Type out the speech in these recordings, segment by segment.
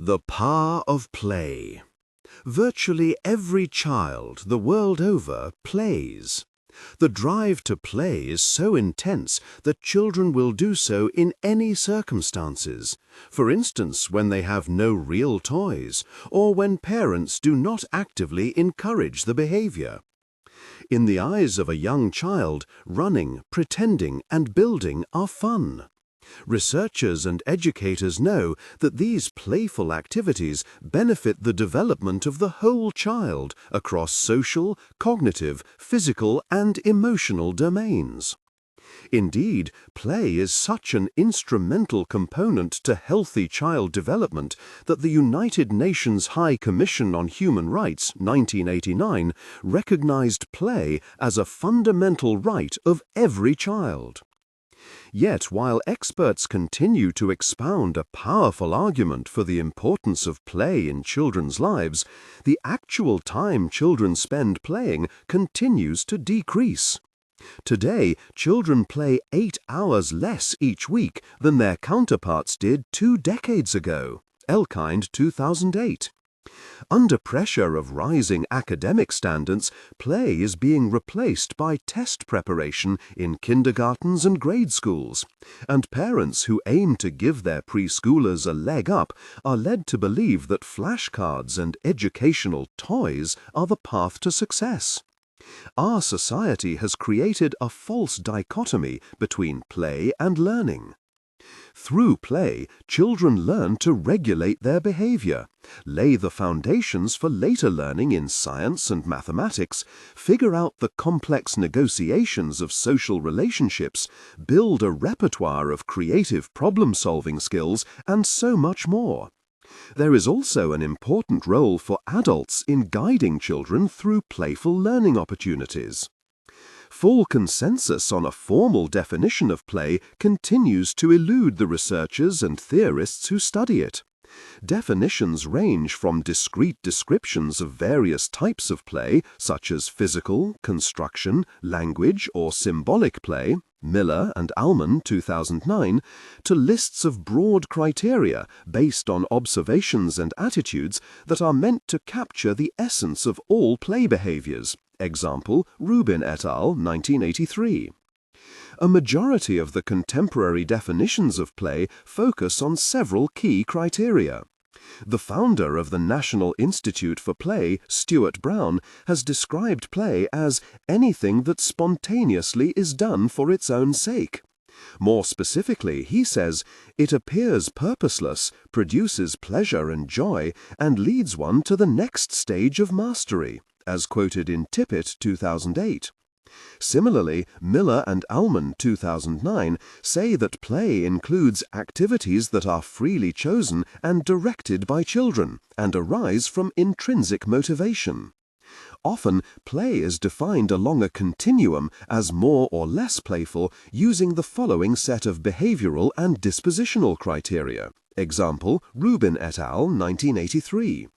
The power of play. Virtually every child the world over plays. The drive to play is so intense that children will do so in any circumstances. For instance, when they have no real toys, or when parents do not actively encourage the behavior. In the eyes of a young child, running, pretending, and building are fun. Researchers and educators know that these playful activities benefit the development of the whole child across social, cognitive, physical, and emotional domains. Indeed, play is such an instrumental component to healthy child development that the United Nations High Commission on Human Rights, 1989, recognized play as a fundamental right of every child. Yet, while experts continue to expound a powerful argument for the importance of play in children's lives, the actual time children spend playing continues to decrease. Today, children play 8 hours less each week than their counterparts did 2 decades ago. Elkind, 2008. Under pressure of rising academic standards, play is being replaced by test preparation in kindergartens and grade schools, and parents who aim to give their preschoolers a leg up are led to believe that flashcards and educational toys are the path to success. Our society has created a false dichotomy between play and learning. Through play, children learn to regulate their behavior, lay the foundations for later learning in science and mathematics, figure out the complex negotiations of social relationships, build a repertoire of creative problem-solving skills, and so much more. There is also an important role for adults in guiding children through playful learning opportunities. Full consensus on a formal definition of play continues to elude the researchers and theorists who study it. Definitions range from discrete descriptions of various types of play, such as physical, construction, language, or symbolic play, Miller and Allman, 2009, to lists of broad criteria based on observations and attitudes that are meant to capture the essence of all play behaviors. Example, Rubin et al., 1983. A majority of the contemporary definitions of play focus on several key criteria. The founder of the National Institute for Play, Stuart Brown, has described play as anything that spontaneously is done for its own sake. More specifically, he says, it appears purposeless, produces pleasure and joy, and leads one to the next stage of mastery, as quoted in Tippett, 2008. Similarly, Miller and Allman, 2009, say that play includes activities that are freely chosen and directed by children and arise from intrinsic motivation. Often, play is defined along a continuum as more or less playful using the following set of behavioral and dispositional criteria. Example, Rubin et al., 1983.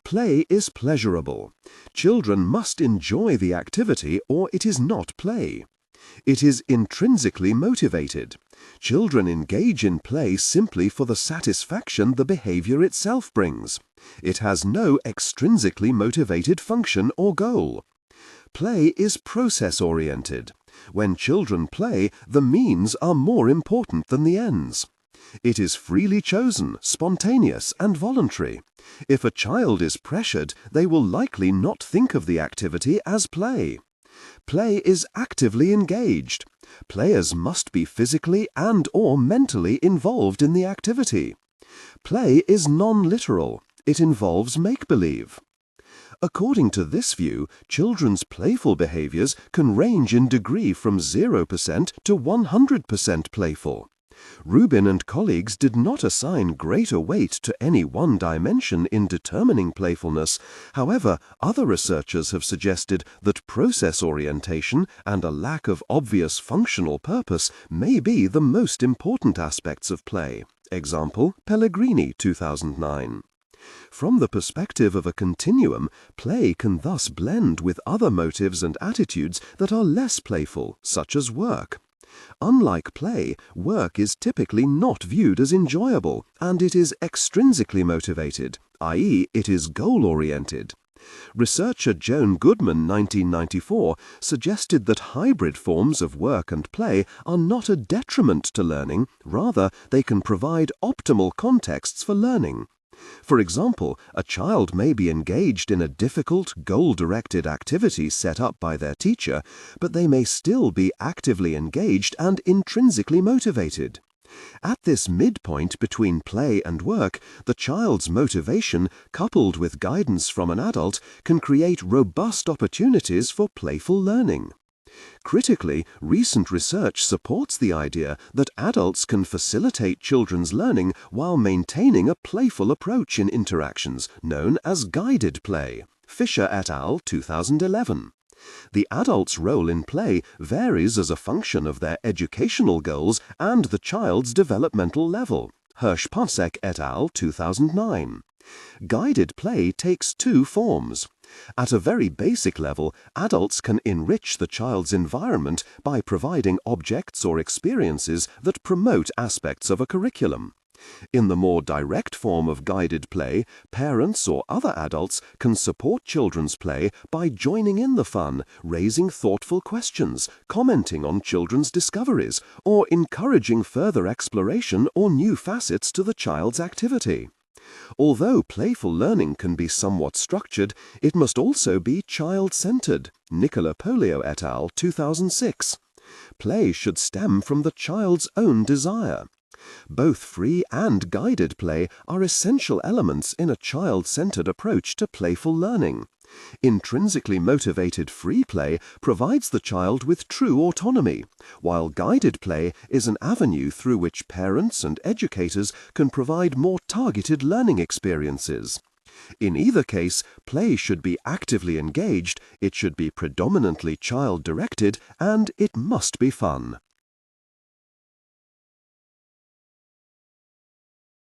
Play is pleasurable. Children must enjoy the activity or it is not play. It is intrinsically motivated. Children engage in play simply for the satisfaction the behavior itself brings. It has no extrinsically motivated function or goal. Play is process-oriented. When children play, the means are more important than the ends. It is freely chosen, spontaneous, and voluntary. If a child is pressured, they will likely not think of the activity as play. Play is actively engaged. Players must be physically and/or mentally involved in the activity. Play is non-literal. It involves make-believe. According to this view, children's playful behaviors can range in degree from 0% to 100% playful. Rubin and colleagues did not assign greater weight to any one dimension in determining playfulness. However, other researchers have suggested that process orientation and a lack of obvious functional purpose may be the most important aspects of play. Example, Pellegrini, 2009. From the perspective of a continuum, play can thus blend with other motives and attitudes that are less playful, such as work. Unlike play, work is typically not viewed as enjoyable, and it is extrinsically motivated, i.e., it is goal-oriented. Researcher Joan Goodman, 1994, suggested that hybrid forms of work and play are not a detriment to learning, rather they can provide optimal contexts for learning. For example, a child may be engaged in a difficult, goal-directed activity set up by their teacher, but they may still be actively engaged and intrinsically motivated. At this midpoint between play and work, the child's motivation, coupled with guidance from an adult, can create robust opportunities for playful learning. Critically, recent research supports the idea that adults can facilitate children's learning while maintaining a playful approach in interactions, known as guided play. Fisher et al., 2011. The adult's role in play varies as a function of their educational goals and the child's developmental level. Hirsch-Pasek et al., 2009. Guided play takes two forms. At a very basic level, adults can enrich the child's environment by providing objects or experiences that promote aspects of a curriculum. In the more direct form of guided play, parents or other adults can support children's play by joining in the fun, raising thoughtful questions, commenting on children's discoveries, or encouraging further exploration or new facets to the child's activity. Although playful learning can be somewhat structured, it must also be child-centered. Nicola Polio et al., 2006. Play should stem from the child's own desire. Both free and guided play are essential elements in a child-centered approach to playful learning. Intrinsically motivated free play provides the child with true autonomy, while guided play is an avenue through which parents and educators can provide more targeted learning experiences. In either case, play should be actively engaged, it should be predominantly child-directed, and it must be fun.